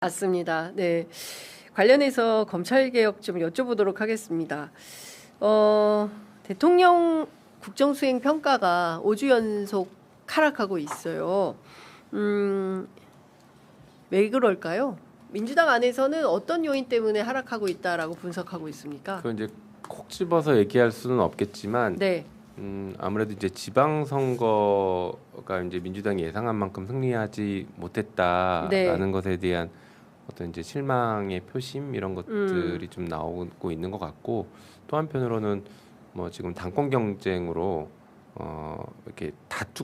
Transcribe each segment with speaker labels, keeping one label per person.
Speaker 1: 맞습니다. 네. 관련해서 검찰개혁 좀 여쭤보도록 하겠습니다. 대통령 국정수행 평가가 5주 연속 하락하고 있어요. 왜 그럴까요? 민주당 안에서는 어떤 요인 때문에 하락하고 있다라고 분석하고 있습니까?
Speaker 2: 그 이제 콕 집어서 얘기할 수는 없겠지만,
Speaker 1: 네.
Speaker 2: 아무래도 이제 지방선거가 이제 민주당이 예상한 만큼 승리하지 못했다라는 것에 대한 어떤 이제 실망의 표심 이런 것들이 좀 나오고 있는 것 같고, 또 한편으로는 뭐 지금 당권 경쟁으로 이렇게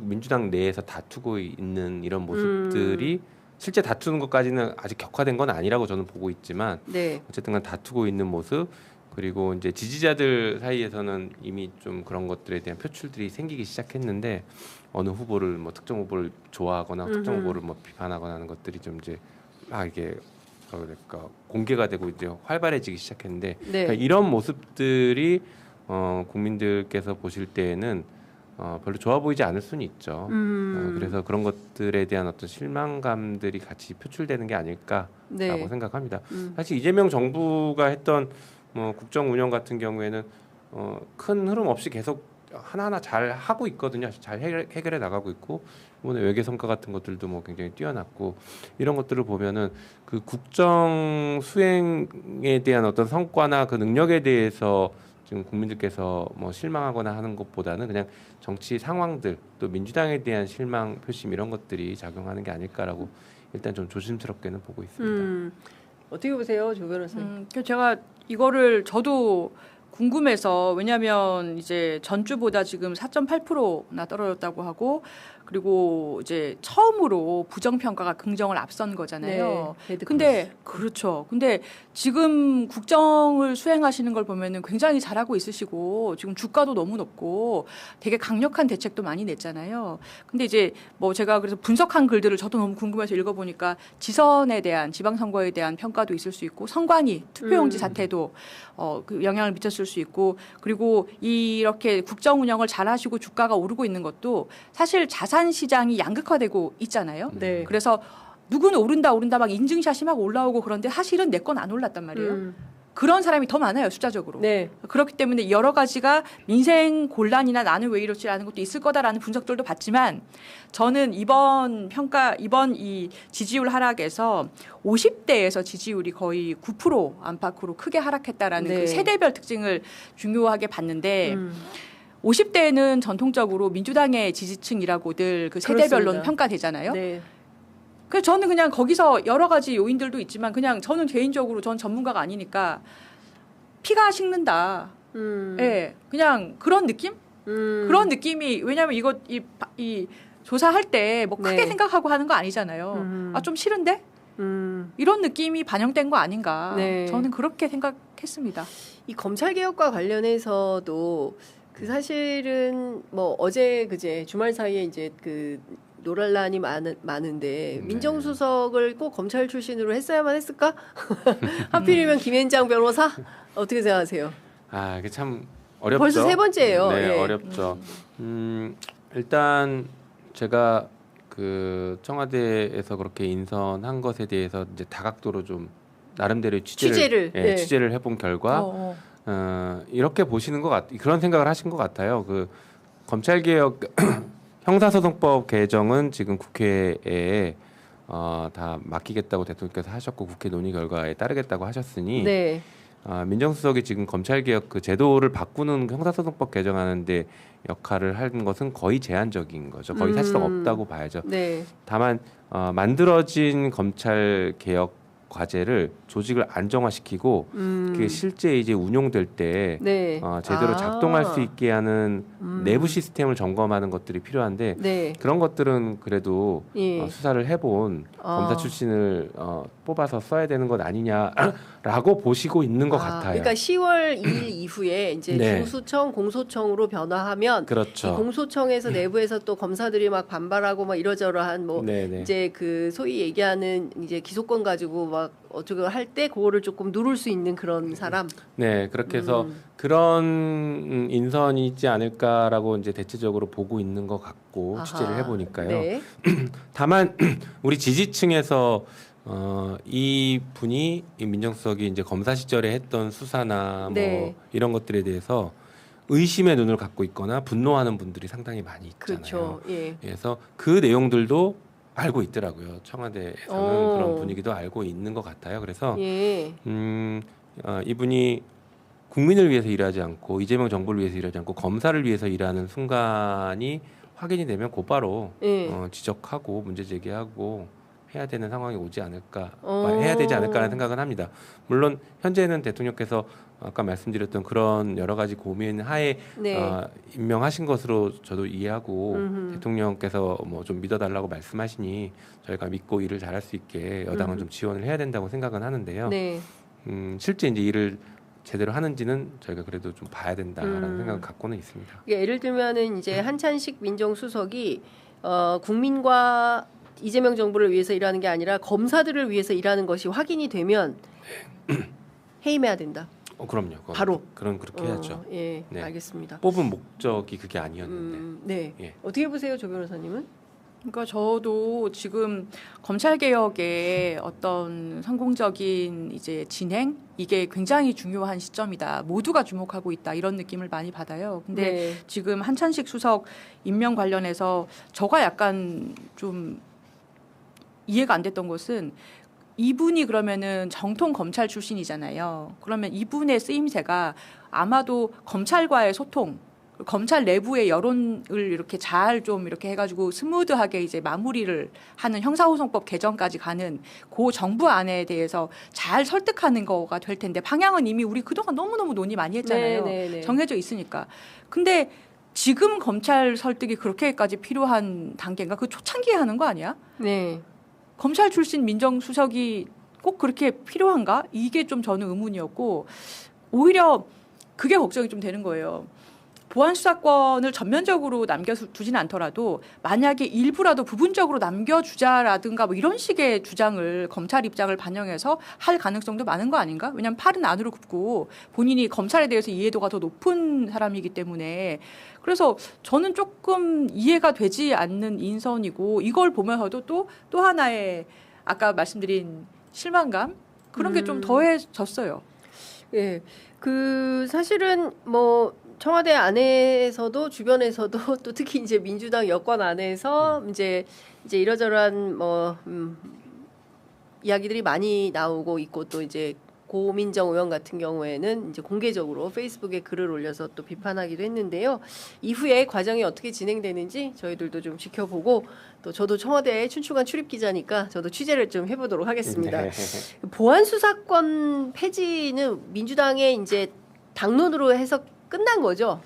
Speaker 2: 민주당 내에서 다투고 있는 이런 모습들이 실제 다투는 것까지는 아직 격화된 건 아니라고 저는 보고 있지만,
Speaker 1: 네.
Speaker 2: 어쨌든 다투고 있는 모습, 그리고 이제 지지자들 사이에서는 이미 좀 그런 것들에 대한 표출들이 생기기 시작했는데, 어느 후보를 뭐 특정 후보를 좋아하거나 특정 후보를 뭐 비판하거나 하는 것들이 좀 이제 막 이게 그러니까 공개가 되고 이제 활발해지기 시작했는데,
Speaker 1: 네.
Speaker 2: 그러니까 이런 모습들이 국민들께서 보실 때에는 별로 좋아 보이지 않을 수는 있죠. 그래서 그런 것들에 대한 어떤 실망감들이 같이 표출되는 게 아닐까라고
Speaker 1: 네.
Speaker 2: 생각합니다. 사실 이재명 정부가 했던 뭐 국정 운영 같은 경우에는 큰 흐름 없이 계속 하나하나 잘 하고 있거든요. 잘 해결해 나가고 있고, 이번에 외교 성과 같은 것들도 뭐 굉장히 뛰어났고, 이런 것들을 보면은 그 국정 수행에 대한 어떤 성과나 그 능력에 대해서 지금 국민들께서 뭐 실망하거나 하는 것보다는 그냥 정치 상황들, 또 민주당에 대한 실망 표심 이런 것들이 작용하는 게 아닐까라고 일단 좀 조심스럽게는 보고 있습니다.
Speaker 1: 어떻게 보세요, 조 변호사님?
Speaker 3: 제가 이거를 저도 궁금해서, 왜냐하면 이제 전주보다 지금 4.8%나 떨어졌다고 하고, 그리고 이제 처음으로 부정평가가 긍정을 앞선 거잖아요.
Speaker 1: 네,
Speaker 3: 근데 그렇죠. 근데 지금 국정을 수행하시는 걸 보면은 굉장히 잘하고 있으시고, 지금 주가도 너무 높고 되게 강력한 대책도 많이 냈잖아요. 근데 이제 뭐 제가 그래서 분석한 글들을 저도 너무 궁금해서 읽어보니까, 지선에 대한, 지방선거에 대한 평가도 있을 수 있고, 선관위 투표용지 사태도 그 영향을 미쳤을 수 있고, 그리고 이렇게 국정 운영을 잘하시고 주가가 오르고 있는 것도 사실 자산 시장이 양극화되고 있잖아요.
Speaker 1: 네.
Speaker 3: 그래서 누구는 오른다 막 인증샷이 막 올라오고, 그런데 사실은 내 건 안 올랐단 말이에요. 그런 사람이 더 많아요, 숫자적으로.
Speaker 1: 네.
Speaker 3: 그렇기 때문에 여러 가지가 민생 곤란이나 나는 왜 이렇지라는 것도 있을 거다라는 분석들도 봤지만, 저는 이번 이 지지율 하락에서 50대에서 지지율이 거의 9% 안팎으로 크게 하락했다라는
Speaker 1: 네.
Speaker 3: 그 세대별 특징을 중요하게 봤는데, 50대는 전통적으로 민주당의 지지층이라고들 그 세대별로는
Speaker 1: 그렇습니다.
Speaker 3: 평가되잖아요.
Speaker 1: 네.
Speaker 3: 그래서 저는 그냥 거기서 여러 가지 요인들도 있지만, 그냥 저는 개인적으로, 전 전문가가 아니니까 피가 식는다. 예, 그냥 그런 느낌? 그런 느낌이, 왜냐하면 이거 이 조사할 때 뭐 크게
Speaker 1: 네. 생각하고
Speaker 3: 생각하고 하는 거 아니잖아요. 아, 좀 싫은데? 이런 느낌이 반영된 거 아닌가.
Speaker 1: 네.
Speaker 3: 저는 그렇게 생각했습니다.
Speaker 1: 이 검찰 개혁과 관련해서도 그 사실은 뭐 어제 그제 주말 사이에 이제 그 노란란이 많은데, 민정수석을 꼭 검찰 출신으로 했어야만 했을까? 하필이면 김앤장 변호사? 어떻게 생각하세요?
Speaker 2: 아, 이게 참 어렵죠.
Speaker 1: 벌써 세 번째예요.
Speaker 2: 네,
Speaker 1: 예.
Speaker 2: 어렵죠. 일단 제가 그 청와대에서 그렇게 인선한 것에 대해서 이제 다각도로 좀 나름대로 취재를
Speaker 1: 예.
Speaker 2: 취재를 해본 결과 이렇게 보시는 그런 생각을 하신 것 같아요. 그 검찰 개혁 형사소송법 개정은 지금 국회에 다 맡기겠다고 대통령께서 하셨고, 국회 논의 결과에 따르겠다고 하셨으니,
Speaker 1: 네.
Speaker 2: 민정수석이 지금 검찰개혁 그 제도를 바꾸는 형사소송법 개정하는데 역할을 한 것은 거의 제한적인 거죠. 거의 사실상 없다고 봐야죠.
Speaker 1: 네.
Speaker 2: 다만 만들어진 검찰개혁 과제를 조직을 안정화시키고, 그게 실제 이제 운용될 때
Speaker 1: 네.
Speaker 2: 제대로 작동할 수 있게 하는 내부 시스템을 점검하는 것들이 필요한데,
Speaker 1: 네.
Speaker 2: 그런 것들은 그래도
Speaker 1: 예.
Speaker 2: 수사를 해본 검사 출신을 뽑아서 써야 되는 것 아니냐라고 보시고 있는 것 같아요.
Speaker 1: 그러니까 10월 2일 이후에 이제
Speaker 2: 네.
Speaker 1: 중수청, 공소청으로 변화하면,
Speaker 2: 그렇죠.
Speaker 1: 이 공소청에서 내부에서 또 검사들이 막 반발하고 막 이러저러한 뭐
Speaker 2: 네네.
Speaker 1: 이제 그 소위 얘기하는 이제 기소권 가지고 막 어쩌고 할 때 그거를 조금 누를 수 있는 그런 사람.
Speaker 2: 네, 그렇게 해서 그런 인선이지 않을까라고 이제 대체적으로 보고 있는 것 같고,
Speaker 1: 아하.
Speaker 2: 취재를 해보니까요.
Speaker 1: 네.
Speaker 2: 다만 우리 지지층에서 이 분이 이 민정수석이 이제 검사 시절에 했던 수사나 뭐
Speaker 1: 네.
Speaker 2: 이런 것들에 대해서 의심의 눈을 갖고 있거나 분노하는 분들이 상당히 많이 있잖아요.
Speaker 1: 그렇죠. 예.
Speaker 2: 그래서 그 내용들도 알고 있더라고요. 청와대에서는
Speaker 1: 오.
Speaker 2: 그런 분위기도 알고 있는 것 같아요. 그래서
Speaker 1: 예.
Speaker 2: 이분이 국민을 위해서 일하지 않고 이재명 정부를 위해서 일하지 않고 검사를 위해서 일하는 순간이 확인이 되면 곧바로
Speaker 1: 예.
Speaker 2: 지적하고 문제 제기하고 해야 되는 상황이 오지 않을까,
Speaker 1: 어.
Speaker 2: 해야 되지 않을까라는 생각은 합니다. 물론 현재는 대통령께서 아까 말씀드렸던 그런 여러 가지 고민 하에
Speaker 1: 네.
Speaker 2: 임명하신 것으로 저도 이해하고
Speaker 1: 음흠.
Speaker 2: 대통령께서 뭐 좀 믿어달라고 말씀하시니 저희가 믿고 일을 잘할 수 있게 여당은 좀 지원을 해야 된다고 생각은 하는데요.
Speaker 1: 네.
Speaker 2: 실제 이제 일을 제대로 하는지는 저희가 그래도 좀 봐야 된다라는 생각을 갖고는 있습니다.
Speaker 1: 예를 들면은 이제 한찬식 민정수석이 국민과 이재명 정부를 위해서 일하는 게 아니라 검사들을 위해서 일하는 것이 확인이 되면 해임해야 된다.
Speaker 2: 그럼요.
Speaker 1: 바로.
Speaker 2: 그렇게 해야죠.
Speaker 1: 예,
Speaker 2: 네.
Speaker 1: 알겠습니다.
Speaker 2: 뽑은 목적이 그게 아니었는데.
Speaker 1: 네.
Speaker 2: 예.
Speaker 1: 어떻게 보세요, 조 변호사님은?
Speaker 3: 그러니까 저도 지금 검찰 개혁의 어떤 성공적인 이제 진행 이게 굉장히 중요한 시점이다. 모두가 주목하고 있다. 이런 느낌을 많이 받아요. 근데
Speaker 1: 네.
Speaker 3: 지금 한찬식 수석 임명 관련해서 저가 약간 좀 이해가 안 됐던 것은 이분이 그러면은 정통 검찰 출신이잖아요. 그러면 이분의 쓰임새가 아마도 검찰과의 소통, 검찰 내부의 여론을 이렇게 잘 좀 이렇게 해가지고 스무드하게 이제 마무리를 하는 형사소송법 개정까지 가는 그 정부 안에 대해서 잘 설득하는 거가 될 텐데 방향은 이미 우리 그동안 너무너무 논의 많이 했잖아요.
Speaker 1: 네.
Speaker 3: 정해져 있으니까. 근데 지금 검찰 설득이 그렇게까지 필요한 단계인가? 그 초창기에 하는 거 아니야?
Speaker 1: 네.
Speaker 3: 검찰 출신 민정수석이 꼭 그렇게 필요한가? 이게 좀 저는 의문이었고 오히려 그게 걱정이 좀 되는 거예요. 보안 수사권을 전면적으로 남겨두지는 않더라도 만약에 일부라도 부분적으로 남겨주자라든가 뭐 이런 식의 주장을 검찰 입장을 반영해서 할 가능성도 많은 거 아닌가? 왜냐하면 팔은 안으로 굽고 본인이 검찰에 대해서 이해도가 더 높은 사람이기 때문에 그래서 저는 조금 이해가 되지 않는 인선이고 이걸 보면서도 또 하나의 아까 말씀드린 실망감 그런 게 좀 더해졌어요.
Speaker 1: 예. 사실은 뭐 청와대 안에서도 주변에서도 또 특히 이제 민주당 여권 안에서 이제 이러저러한 뭐 이야기들이 많이 나오고 있고 또 이제 고민정 의원 같은 경우에는 이제 공개적으로 페이스북에 글을 올려서 또 비판하기도 했는데요. 이후에 과정이 어떻게 진행되는지 저희들도 좀 지켜보고 또 저도 청와대에 춘추관 출입 기자니까 저도 취재를 좀 해보도록 하겠습니다.
Speaker 2: 네.
Speaker 1: 보안 수사권 폐지는 민주당의 이제 당론으로 해서 끝난 거죠.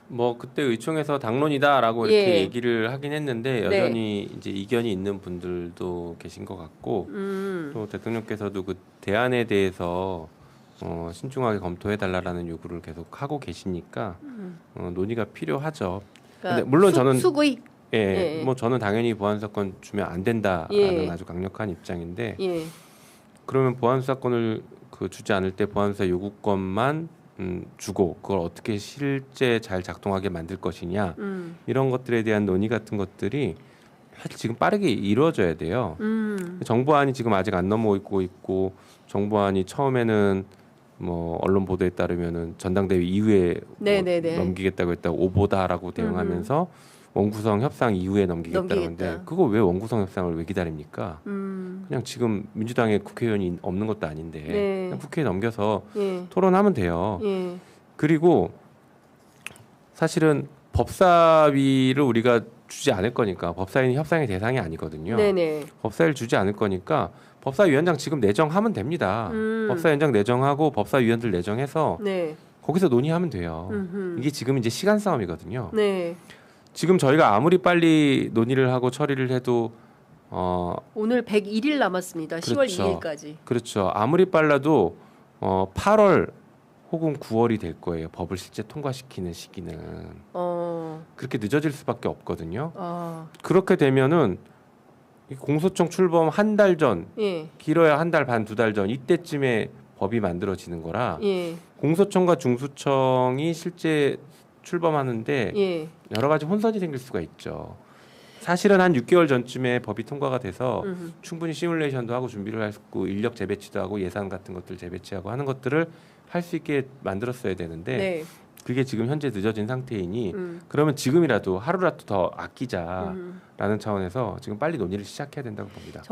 Speaker 2: 뭐 그때 의총에서 당론이다라고 이렇게
Speaker 1: 예.
Speaker 2: 얘기를 하긴 했는데 여전히 이제 이견이 있는 분들도 계신 것 같고 또 대통령께서도 그 대안에 대해서 신중하게 검토해 달라라는 요구를 계속 하고 계시니까 논의가 필요하죠.
Speaker 1: 그러니까
Speaker 2: 근데 물론 저는
Speaker 1: 수구이
Speaker 2: 예, 뭐 저는 당연히 보안 수사권 주면 안 된다라는
Speaker 1: 예.
Speaker 2: 아주 강력한 입장인데
Speaker 1: 예.
Speaker 2: 그러면 보안 수사권을 주지 않을 때 보안 수사 요구권만 주고 그걸 어떻게 실제 잘 작동하게 만들 것이냐 이런 것들에 대한 논의 같은 것들이 사실 지금 빠르게 이루어져야 돼요. 정부안이 지금 아직 안 넘어오고 있고 정부안이 처음에는 뭐 언론 보도에 따르면은 전당대회 이후에
Speaker 1: 네네네.
Speaker 2: 넘기겠다고 했다가 오보다라고 대응하면서 원구성 협상 이후에 넘기겠다고 하는데 그거 왜 원구성 협상을 왜 기다립니까? 그냥 지금 민주당에 국회의원이 없는 것도 아닌데
Speaker 1: 네.
Speaker 2: 그냥 국회에 넘겨서
Speaker 1: 예.
Speaker 2: 토론하면 돼요.
Speaker 1: 예.
Speaker 2: 그리고 사실은 법사위를 우리가 주지 않을 거니까 법사위는 협상의 대상이 아니거든요.
Speaker 1: 네네.
Speaker 2: 법사위를 주지 않을 거니까 법사위원장 지금 내정하면 됩니다. 법사위원장 내정하고 법사위원들 내정해서
Speaker 1: 네.
Speaker 2: 거기서 논의하면 돼요. 이게 지금 이제 시간 싸움이거든요.
Speaker 1: 네.
Speaker 2: 지금 저희가 아무리 빨리 논의를 하고 처리를 해도
Speaker 1: 오늘 101일 남았습니다. 10월
Speaker 2: 그렇죠.
Speaker 1: 2일까지.
Speaker 2: 그렇죠. 아무리 빨라도 8월 혹은 9월이 될 거예요. 법을 실제 통과시키는 시기는 그렇게 늦어질 수밖에 없거든요. 그렇게 되면은 이 공소청 출범 한 달 전,
Speaker 1: 예.
Speaker 2: 길어야 한 달 반, 두 달 전 이때쯤에 법이 만들어지는 거라
Speaker 1: 예.
Speaker 2: 공소청과 중수청이 실제 출범하는데
Speaker 1: 예.
Speaker 2: 여러 가지 혼선이 생길 수가 있죠. 사실은 한 6개월 전쯤에 법이 통과가 돼서
Speaker 1: 음.
Speaker 2: 충분히 시뮬레이션도 하고 준비를 하고 인력 재배치도 하고 예산 같은 것들 재배치하고 하는 것들을 할 수 있게 만들었어야 되는데
Speaker 1: 네.
Speaker 2: 그게 지금 현재 늦어진 상태이니
Speaker 1: 음.
Speaker 2: 그러면 지금이라도 하루라도 더 아끼자라는 차원에서 지금 빨리 논의를 시작해야 된다고 봅니다.